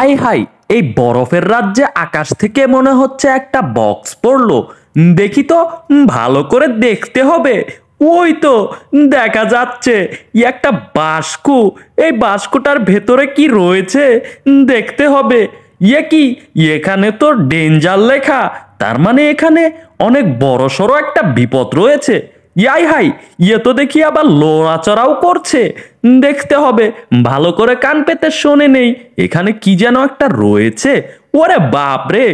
I high, এই বরফের রাজ্যে আকাশ থেকে মনে হচ্ছে একটা বক্স পড়লো। দেখি তো, ভালো করে দেখতে হবে। ওই তো দেখা যাচ্ছে একটা বাস্কু। এই বাস্কুটার ভেতরে কি রয়েছে দেখতে হবে। কি, এখানে তো ডেঞ্জার লেখা, তার মানে এখানে অনেক বড় সড়ো একটা বিপদ রয়েছে। ইয়াই হাই, তো দেখি আবার লড়াচড়াও করছে। দেখতে হবে, ভালো করে কান পেতে শোনে নেই। এখানে কি যেন একটা রয়েছে। ওরে বাপ রে,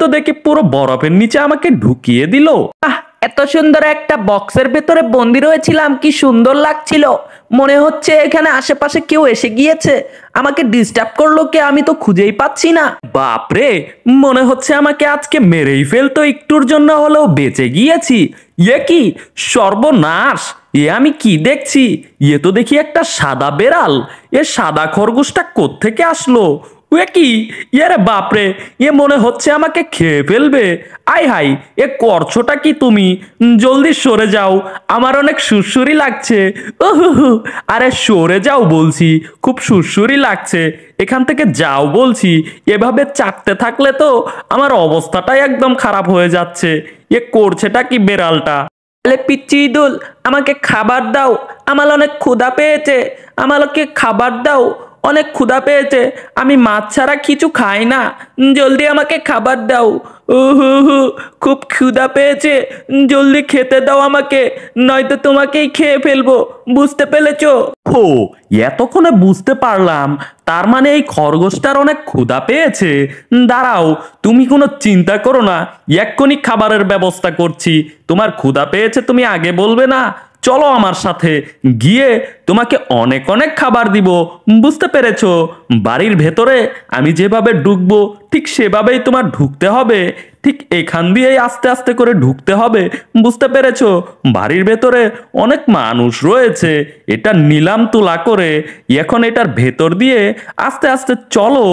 তো দেখি পুরো বরফের নিচে আমাকে ঢুকিয়ে দিল। এত সুন্দর একটা বক্সের ভেতরে বন্দি রয়েছিলাম, কি সুন্দর লাগছিল। মনে হচ্ছে এখানে আশেপাশে কেউ এসে গিয়েছে, আমাকে ডিস্টার্ব করলো কে, আমি তো খুঁজেই পাচ্ছি না। বাপ রে, মনে হচ্ছে আমাকে আজকে মেরেই ফেলতো, একটুর জন্য হলেও বেঁচে গিয়েছি। কি সর্বনাশ, আমি কি দেখছি? তো দেখি একটা সাদা বেড়াল। সাদা খরগোশটা কোত্থেকে আসলো? কি, রে বাপরে, মনে হচ্ছে আমাকে খেয়ে ফেলবে। আই হাই, করছোটা কি তুমি? জলদি সরে যাও, আমার অনেক সুরসুরি লাগছে। আরে সরে যাও বলছি, খুব সুরসুরি লাগছে। এখান থেকে যাও বলছি। এভাবে চাপতে থাকলে তো আমার অবস্থাটাই একদম খারাপ হয়ে যাচ্ছে। করছেটা কি বেড়ালটা? পিচ্চি ইঁদুর, আমাকে খাবার দাও, আমার অনেক ক্ষুধা পেয়েছে, আমাকে খাবার দাও, অনেক ক্ষুধা পেয়েছে, আমি মাছ ছাড়া কিছু খাই না, জলদি আমাকে খাবার দাও। উহু, খুব ক্ষুধা পেয়েছে, জলদি খেতে দাও আমাকে, নয়তো তোমাকেই খেয়ে ফেলবো, বুঝতে পেরেছো? ও, এতক্ষণে বুঝতে পারলাম, তার মানে এই খরগোশটার অনেক ক্ষুধা পেয়েছে। দাঁড়াও, তুমি কোনো চিন্তা করো না, এক্ষুনি খাবারের ব্যবস্থা করছি। তোমার ক্ষুধা পেয়েছে, তুমি আগে বলবে না? চলো আমার সাথে, গিয়ে তোমাকে অনেক অনেক খাবার দিব। বুঝতে পেরেছো? বাড়ির ভেতরে আমি যেভাবে ঢুকবো ঠিক সেভাবেই তোমার ঢুকতে হবে। ঠিক এখান দিয়েই আস্তে আস্তে করে ঢুকতে হবে। বুঝতে পেরেছো? বাড়ির ভেতরে অনেক মানুষ রয়েছে, এটা নিলাম তুলা করে। এখন এটার ভেতর দিয়ে আস্তে আস্তে চলো।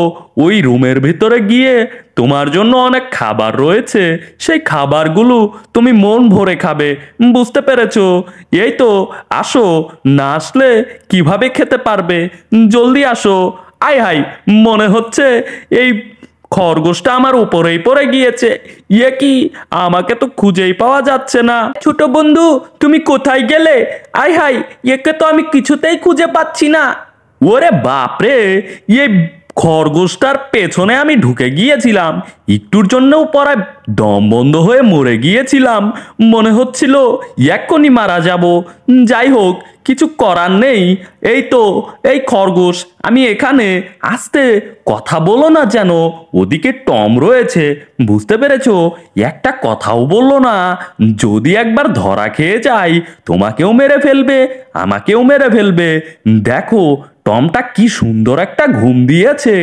ওই রুমের ভেতরে গিয়ে তোমার জন্য অনেক খাবার রয়েছে, সেই খাবারগুলো তুমি মন ভরে খাবে। বুঝতে পেরেছো? এই তো, আসো, না আসলে কিভাবে খেতে পারবে? জলদি আসো। আয় হাই, মনে হচ্ছে এই খরগোশটা আমার উপরেই পড়ে গিয়েছে। কি, আমাকে তো খুঁজেই পাওয়া যাচ্ছে না। ছোট বন্ধু, তুমি কোথায় গেলে? আয় হাই, একে তো আমি কিছুতেই খুঁজে পাচ্ছি না। ওরে বাপরে, খরগোশটার পেছনে আমি ঢুকে গিয়েছিলাম, একটুর জন্যও পরায় দম বন্ধ হয়ে মরে গিয়েছিলাম। মনে হচ্ছিল এক্ষুনি মারা যাব। যাই হোক, কিছু করার নেই। এই তো, এই খরগোশ, আমি এখানে। আস্তে কথা বলো না যেন, ওদিকে টম রয়েছে। বুঝতে পেরেছো? একটা কথাও বললো না। যদি একবার ধরা খেয়ে যাই, তোমাকেও মেরে ফেলবে, আমাকেও মেরে ফেলবে। দেখো, টমটা কি সুন্দর একটা ঘুম দিয়েছে।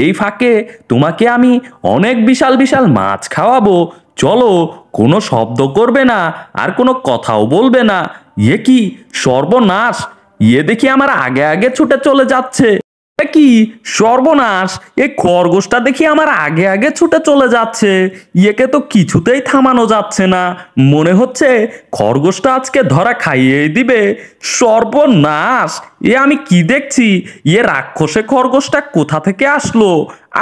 এই ফাঁকে তোমাকে আমি অনেক বিশাল বিশাল মাছ খাওয়াবো। চলো, কোনো শব্দ করবে না, আর কোনো কথাও বলবে না। কি সর্বনাশ, দেখি আমার আগে আগে ছুটে চলে যাচ্ছে। কি সর্বনাশ, এই খরগোশটা দেখি আমার আগে আগে ছুটে চলে যাচ্ছে। একে তো কিছুতেই থামানো যাচ্ছে না। মনে হচ্ছে খরগোশটা আজকে ধরা খাইয়েই দিবে। সর্বনাশ, আমি কি দেখছি? রাক্ষসে খরগোশটা কোথা থেকে আসলো?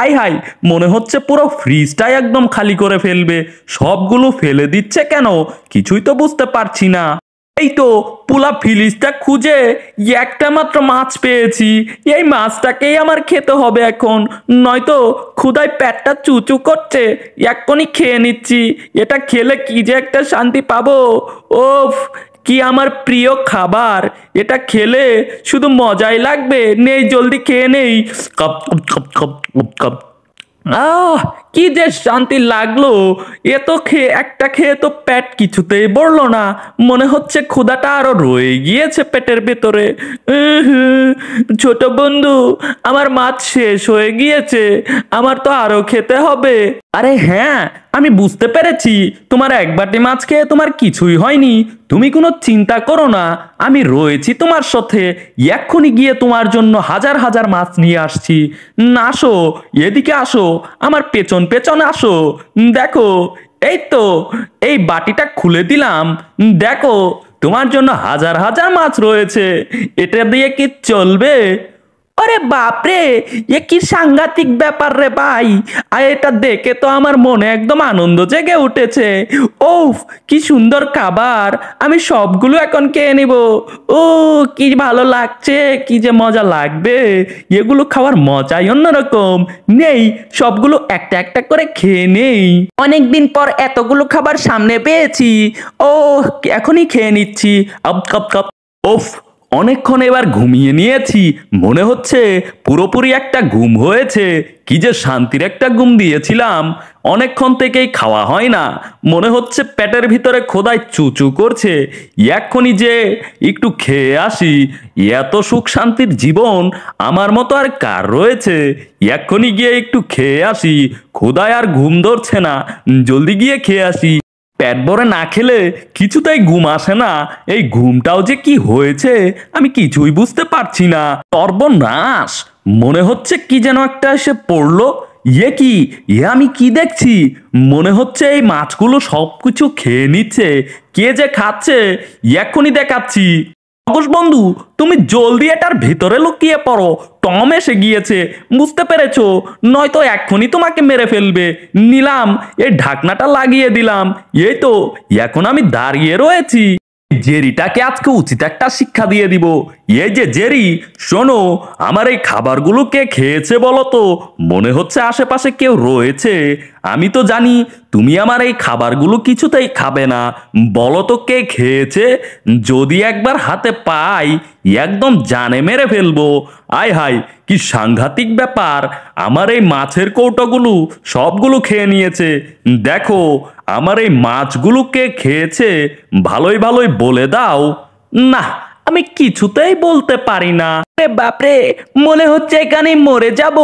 আই হাই, মনে হচ্ছে পুরো ফ্রিজটাই একদম খালি করে ফেলবে। সবগুলো ফেলে দিচ্ছে কেন, কিছুই তো বুঝতে পারছি না। এই তো, পুলা ফিলিসটা খুঁজে একটা মাত্র মাছ পেয়েছি। এই মাছটাকেই আমার খেতে হবে এখন, নয়তো ক্ষুধায় পেটটা চুচু করছে। এক্ষুনি খেয়ে নিচ্ছি। এটা খেলে কি যে একটা শান্তি পাবো। ওফ, কি আমার প্রিয় খাবার। এটা খেলে শুধু মজাই লাগবে। নেই, জলদি খেয়ে নেই। কপ কপ কপ কপ কপ। কি যে শান্তি লাগলো। তো একটা খেয়ে তো পেট কিছুতেই ভরলো না। মনে হচ্ছে ক্ষুধাটা আরো রয়ে গিয়েছে পেটের ভেতরে। ছোট বন্ধু, আমার মাছ শেষ হয়ে গিয়েছে, আমার তো আরো খেতে হবে। আরে হ্যাঁ, আমি বুঝতে পেরেছি, তোমার এক বাটি মাছ খেয়ে তোমার কিছুই হয়নি। তুমি কোনো চিন্তা করো না, আমি রয়েছি তোমার সাথে। এক্ষুনি গিয়ে তোমার জন্য হাজার হাজার মাছ নিয়ে আসছি। আসো, এদিকে আসো, আমার পেছন পেছন আসো। দেখো, এই তো, এই বাটিটা খুলে দিলাম। দেখো, তোমার জন্য হাজার হাজার মাছ রয়েছে। এটা দিয়ে কি চলবে? আরে বাপরে, এ কি সাংঘাতিক ব্যাপার রে ভাই। আর এটা দেখে তো আমার মনে একদম আনন্দ জেগে উঠেছে। ওফ, কি সুন্দর খাবার, আমি সবগুলো এখন খেয়ে নিব। ও, কি ভালো লাগছে, কি যে মজা লাগবে। এগুলো খাওয়ার মজাই অন্যরকম। নেই, সবগুলো একটা একটা করে খেয়ে নেই। অনেকদিন পর এতগুলো খাবার সামনে পেয়েছি। ও, এখনই খেয়ে নিচ্ছি। Up cup cup. ওফ, অনেকক্ষণ এবার ঘুমিয়ে নিয়েছি, মনে হচ্ছে পুরোপুরি একটা ঘুম হয়েছে। কি যে শান্তির একটা ঘুম দিয়েছিলাম। অনেকক্ষণ থেকেই খাওয়া হয় না, মনে হচ্ছে পেটের ভিতরে খোদায় চুচু করছে। এক্ষুনি যে একটু খেয়ে আসি। এত সুখ শান্তির জীবন আমার মতো আর কার রয়েছে। এক্ষুনি গিয়ে একটু খেয়ে আসি, খোদায় আর ঘুম ধরছে না। জলদি গিয়ে খেয়ে আসি। পেট ভরে না খেলে কিছুতেই ঘুম আসে না। এই ঘুমটাও যে কি হয়েছে আমি কিছুই বুঝতে পারছি না। সর্বনাশ, মনে হচ্ছে কি যেন একটা এসে পড়লো। কি, আমি কি দেখছি? মনে হচ্ছে এই মাছগুলো সবকিছু খেয়ে নিচ্ছে। কে যে খাচ্ছে এক্ষুনি দেখাচ্ছি। অবশ বন্ধু, তুমি জলদি এটার ভিতরে লুকিয়ে পড়ো। টম এসে গিয়েছে, বুঝতে পেরেছো? নয়তো এক্ষুনি তোমাকে মেরে ফেলবে। নিলাম, এই ঢাকনাটা লাগিয়ে দিলাম। এই তো, এখন আমি দাঁড়িয়ে রয়েছি। জেরিটাকে আজকে উচিত একটা শিক্ষা দিয়ে দিব। এই যে জেরি, শোনো, আমার এই খাবারগুলো কে খেয়েছে বলো তো? মনে হচ্ছে আশেপাশে কেউ রয়েছে। আমি তো জানি তুমি আমার এই খাবারগুলো কিছুতেই খাবে না। বলো তো কে খেয়েছে? যদি একবার হাতে পাই একদম জানে মেরে ফেলবো। আয় হায়, কি সাংঘাতিক ব্যাপার। আমার এই মাছের কৌটোগুলো সবগুলো খেয়ে নিয়েছে। দেখো, আমার এই মাছগুলো কে খেয়েছে ভালোই ভালোই বলে দাও। না, আমি কিছুতেই বলতে পারি না। আরে বাপরে, মনে হচ্ছে এখানেই মরে যাব।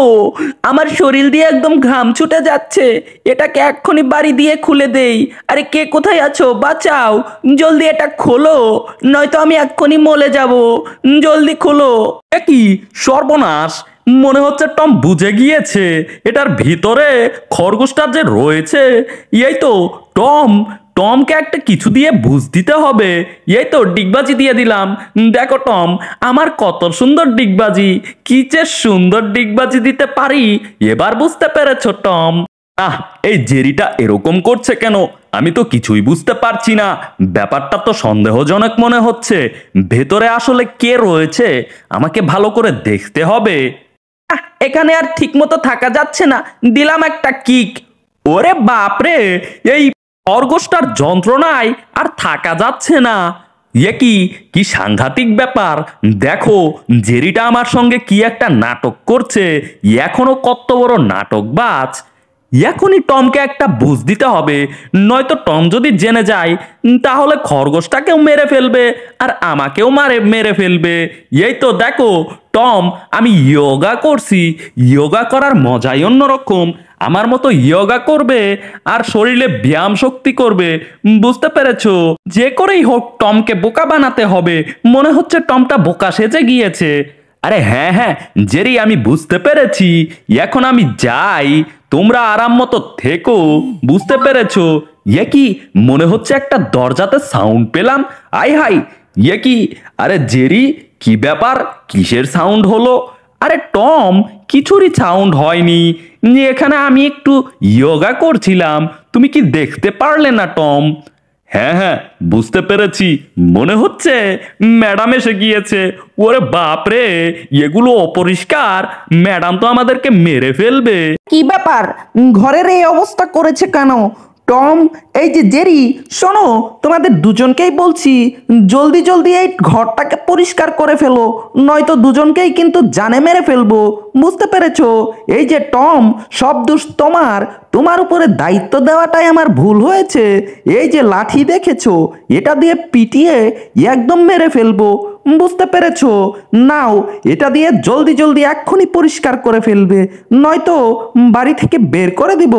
আমার শরীর দিয়ে একদম ঘাম ছুটে যাচ্ছে। এটাকে এক্ষুনি বাড়ি দিয়ে খুলে দেই। আরে কে কোথায় আছো, বাঁচাও। জলদি এটা খোলো, নয়তো আমি এক্ষুনি মরে যাব। জলদি খোলো। কি সর্বনাশ, মনে হচ্ছে টম বুঝে গিয়েছে এটার ভিতরে খরগোশটা যে রয়েছে। এই তো, টমকে একটা কিছু দিয়ে বুঝ দিতে হবে। এই তো, ডিগবাজি দিয়ে দিলাম। দেখো টম, আমার কত সুন্দর ডিগবাজি। কি যে সুন্দর ডিগবাজি দিতে পারি, এবার বুঝতে পেরেছো টম? এই জেরিটা এরকম করছে কেন আমি তো কিছুই বুঝতে পারছি না। ব্যাপারটা তো সন্দেহজনক মনে হচ্ছে। ভেতরে আসলে কে রয়েছে আমাকে ভালো করে দেখতে হবে। এখানে আর ঠিক মতো থাকা যাচ্ছে না। দিলাম একটা কিক। ওরে বাপরে, এই খরগোশটার যন্ত্রণায় আর থাকা যাচ্ছে না। কি সাংঘাতিক ব্যাপার। দেখো, জেরিটা আমার সঙ্গে কি একটা নাটক করছে। এখনো কত বড় নাটকবাজ। এখনই টমকে একটা বুঝ দিতে হবে, নয়তো টম যদি জেনে যায় তাহলে খরগোশটাকেও মেরে ফেলবে আর আমাকেও মেরে ফেলবে। এই তো দেখো টম, আমি ইয়োগা করছি। ইয়োগা করার মজাই অন্যরকম। আমার মতো ইয়োগা করবে আর শরীরে ব্যায়াম শক্তি করবে। বুঝতে পেরেছো? যে করেই হোক টমকে বোকা বানাতে হবে। মনে হচ্ছে টমটা বোকা সেজে গিয়েছে। আরে হ্যাঁ হ্যাঁ জেরি, আমি বুঝতে পেরেছি। এখন আমি যাই, তোমরা আরাম মতো থেকো। বুঝতে পেরেছো? কি, মনে হচ্ছে একটা দরজাতে সাউন্ড পেলাম। আই হাই, কি, আরে জেরি, কি ব্যাপার? কিসের সাউন্ড হলো? আরে টম, কিছুরই সাউন্ড হয়নি। এখানে আমি একটু ইয়োগা করছিলাম, তুমি কি দেখতে পারলে না টম? হ্যাঁ হ্যাঁ, বুঝতে পেরেছি। মনে হচ্ছে ম্যাডাম এসে গিয়েছে। ওরে বাপরে, এগুলো অপরিষ্কার। ম্যাডাম তো আমাদেরকে মেরে ফেলবে। কি ব্যাপার, ঘরের এই অবস্থা করেছে কেন? টম, এই যে জেরি, শোনো, তোমাদের দুজনকেই বলছি জলদি জলদি এই ঘরটাকে পরিষ্কার করে ফেলো, নয়তো দুজনকেই কিন্তু জানে মেরে ফেলবো। বুঝতে পেরেছো? এই যে টম, সব দোষ তোমার। তোমার উপরে দায়িত্ব দেওয়াটাই আমার ভুল হয়েছে। এই যে লাঠি দেখেছো, এটা দিয়ে পিটিয়ে একদম মেরে ফেলবো। বুঝতে পেরেছো? নাও, এটা দিয়ে জলদি জলদি এক্ষুনি পরিষ্কার করে ফেলবে, নয়তো বাড়ি থেকে বের করে দিব।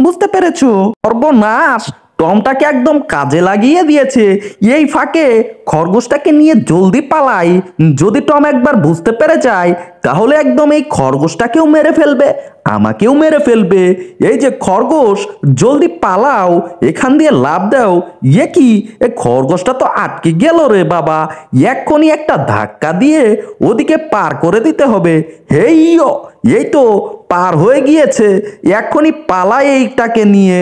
বুঝতে পেরেছো? সর্বনাশ, টমটাকে একদম কাজে লাগিয়ে দিয়েছে। এই ফাঁকে খরগোশটাকে নিয়ে জলদি পালাই। যদি টম একবার বুঝতে পেরে যায় তাহলে একদম এই খরগোশটাকেও মেরে ফেলবে, আমাকেও মেরে ফেলবে। এই যে খরগোশ, জলদি পালাও, এখান দিয়ে লাফ দাও। এ কি, এ খরগোশটা তো আটকে গেল রে বাবা। এক্ষুনি একটা ধাক্কা দিয়ে ওদিকে পার করে দিতে হবে। হেইয়ো, এই তো পার হয়ে গিয়েছে। এক্ষুনি পালাই এইটাকে নিয়ে।